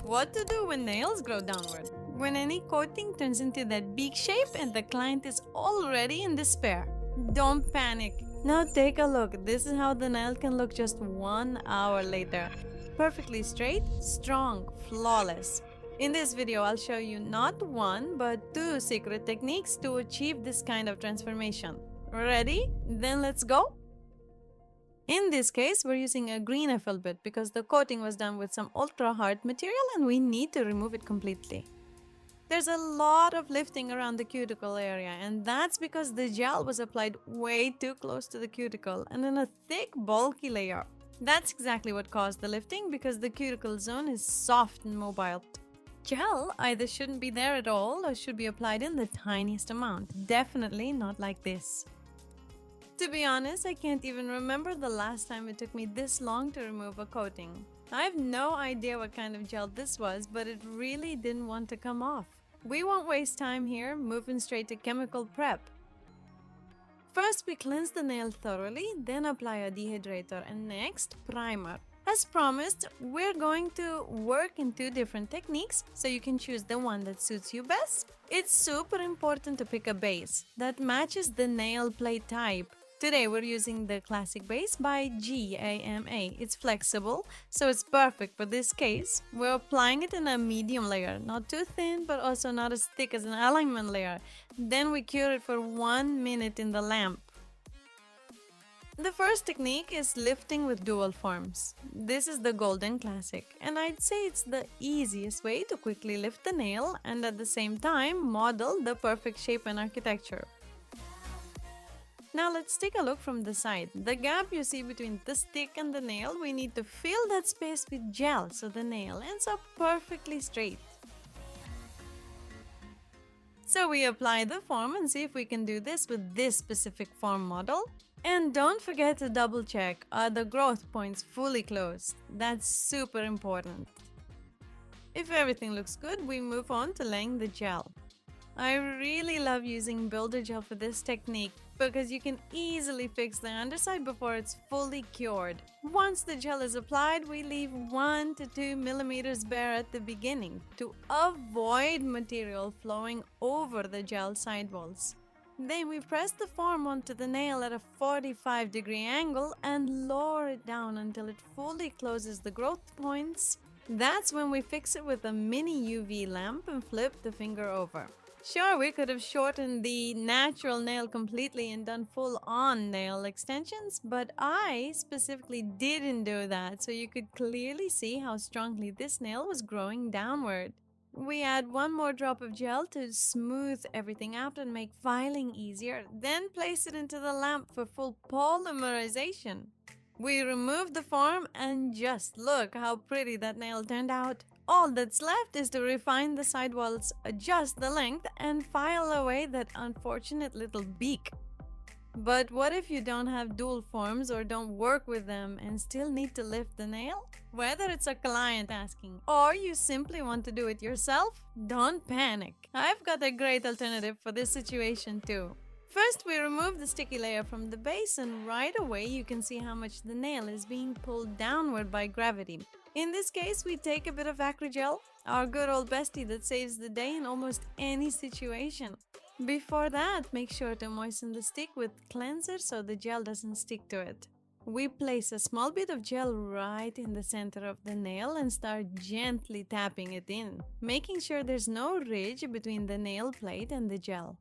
What to do when nails grow downward? When any coating turns into that beak shape and the client is already in despair. Don't panic. Now take a look. This is how the nail can look just 1 hour later. Perfectly straight, strong, flawless. In this video, I'll show you not one, but 2 secret techniques to achieve this kind of transformation. Ready? Then let's go! In this case, we're using a green Efile bit because the coating was done with some ultra-hard material and we need to remove it completely. There's a lot of lifting around the cuticle area, and that's because the gel was applied way too close to the cuticle and in a thick, bulky layer. That's exactly what caused the lifting because the cuticle zone is soft and mobile. Gel either shouldn't be there at all or should be applied in the tiniest amount, definitely not like this. To be honest, I can't even remember the last time it took me this long to remove a coating. I have no idea what kind of gel this was, but it really didn't want to come off. We won't waste time here, moving straight to chemical prep. First, we cleanse the nail thoroughly, then apply a dehydrator, and next, primer. As promised, we're going to work in 2 different techniques, so you can choose the one that suits you best. It's super important to pick a base that matches the nail plate type. Today we're using the classic base by GAMA. It's flexible, so it's perfect for this case. We're applying it in a medium layer, not too thin, but also not as thick as an alignment layer. Then we cure it for 1 minute in the lamp. The first technique is lifting with dual forms. This is the golden classic, and I'd say it's the easiest way to quickly lift the nail and at the same time model the perfect shape and architecture. Now let's take a look from the side. The gap you see between the stick and the nail, we need to fill that space with gel so the nail ends up perfectly straight. So we apply the form and see if we can do this with this specific form model. And don't forget to double check, are the growth points fully closed? That's super important. If everything looks good, we move on to laying the gel. I really love using builder gel for this technique because you can easily fix the underside before it's fully cured. Once the gel is applied, we leave 1 to 2 millimeters bare at the beginning to avoid material flowing over the gel sidewalls. Then we press the form onto the nail at a 45-degree angle and lower it down until it fully closes the growth points. That's when we fix it with a mini UV lamp and flip the finger over. Sure, we could have shortened the natural nail completely and done full-on nail extensions, but I specifically didn't do that, so you could clearly see how strongly this nail was growing downward. We add 1 more drop of gel to smooth everything out and make filing easier, then place it into the lamp for full polymerization. We remove the form and just look how pretty that nail turned out. All that's left is to refine the sidewalls, adjust the length, and file away that unfortunate little beak. But what if you don't have dual forms or don't work with them and still need to lift the nail? Whether it's a client asking or you simply want to do it yourself, don't panic. I've got a great alternative for this situation too. First, we remove the sticky layer from the base and right away you can see how much the nail is being pulled downward by gravity. In this case, we take a bit of Acrygel, our good old bestie that saves the day in almost any situation. Before that, make sure to moisten the stick with cleanser so the gel doesn't stick to it. We place a small bit of gel right in the center of the nail and start gently tapping it in, making sure there's no ridge between the nail plate and the gel.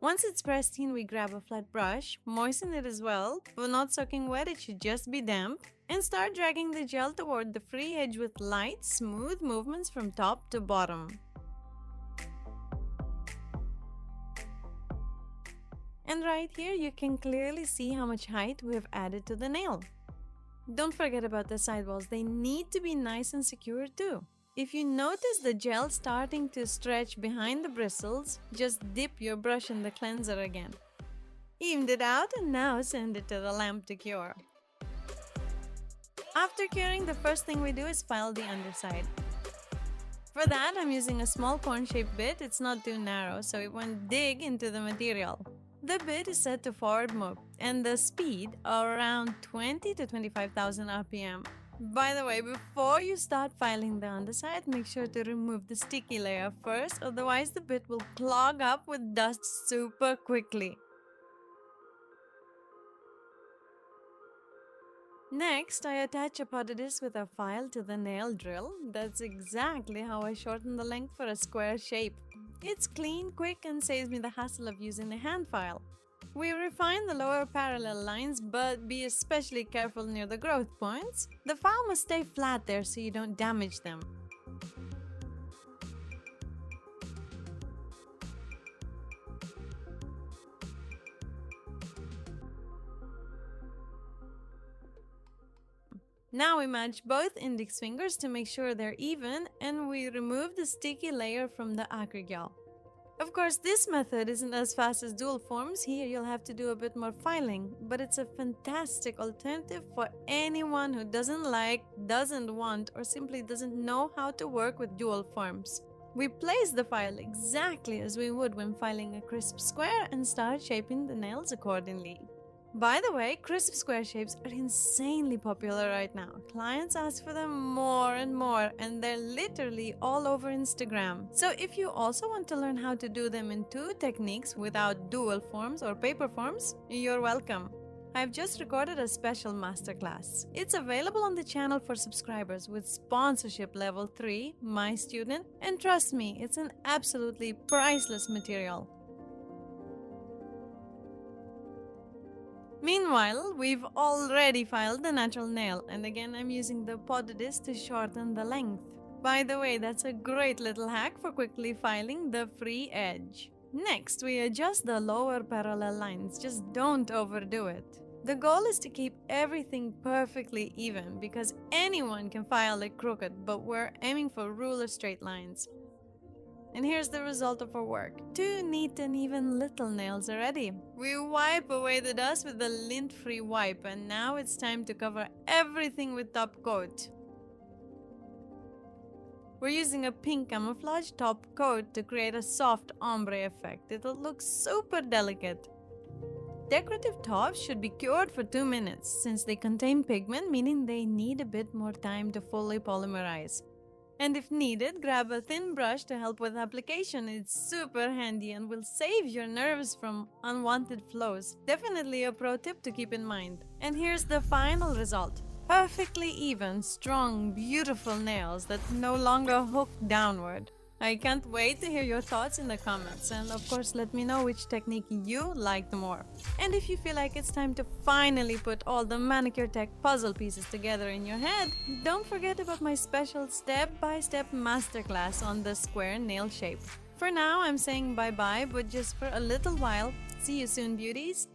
Once it's pressed in, we grab a flat brush, moisten it as well, but not soaking wet, it should just be damp, and start dragging the gel toward the free edge with light, smooth movements from top to bottom. And right here, you can clearly see how much height we have added to the nail. Don't forget about the sidewalls, they need to be nice and secure too. If you notice the gel starting to stretch behind the bristles, just dip your brush in the cleanser again. Evened it out and now send it to the lamp to cure. After curing, the first thing we do is file the underside. For that, I'm using a small cone-shaped bit. It's not too narrow, so it won't dig into the material. The bit is set to forward move, and the speed around 20 to 25,000 RPM. By the way, before you start filing the underside, make sure to remove the sticky layer first, otherwise the bit will clog up with dust super quickly. Next, I attach a potted disc with a file to the nail drill. That's exactly how I shorten the length for a square shape. It's clean, quick, and saves me the hassle of using a hand file. We refine the lower parallel lines, but be especially careful near the growth points. The file must stay flat there so you don't damage them. Now we match both index fingers to make sure they're even, and we remove the sticky layer from the Acrylic. Of course, this method isn't as fast as dual forms. Here you'll have to do a bit more filing, but it's a fantastic alternative for anyone who doesn't like, doesn't want, or simply doesn't know how to work with dual forms. We place the file exactly as we would when filing a crisp square and start shaping the nails accordingly. By the way, crisp square shapes are insanely popular right now. Clients ask for them more and more, and they're literally all over Instagram. So if you also want to learn how to do them in two techniques without dual forms or paper forms, you're welcome. I've just recorded a special masterclass. It's available on the channel for subscribers with sponsorship level 3, my student, and trust me, it's an absolutely priceless material. Meanwhile, we've already filed the natural nail, and again I'm using the potted disc to shorten the length. By the way, that's a great little hack for quickly filing the free edge. Next, we adjust the lower parallel lines, just don't overdo it. The goal is to keep everything perfectly even, because anyone can file it crooked, but we're aiming for ruler straight lines. And here's the result of our work. 2 neat and even little nails are ready. We wipe away the dust with the lint-free wipe, and now it's time to cover everything with top coat. We're using a pink camouflage top coat to create a soft ombre effect. It'll look super delicate. Decorative tops should be cured for 2 minutes, since they contain pigment, meaning they need a bit more time to fully polymerize. And if needed, grab a thin brush to help with application. It's super handy and will save your nerves from unwanted flows. Definitely a pro tip to keep in mind. And here's the final result. Perfectly even, strong, beautiful nails that no longer hook downward. I can't wait to hear your thoughts in the comments, and of course let me know which technique you liked more. And if you feel like it's time to finally put all the manicure tech puzzle pieces together in your head, don't forget about my special step-by-step masterclass on the square nail shape. For now, I'm saying bye-bye, but just for a little while. See you soon, beauties!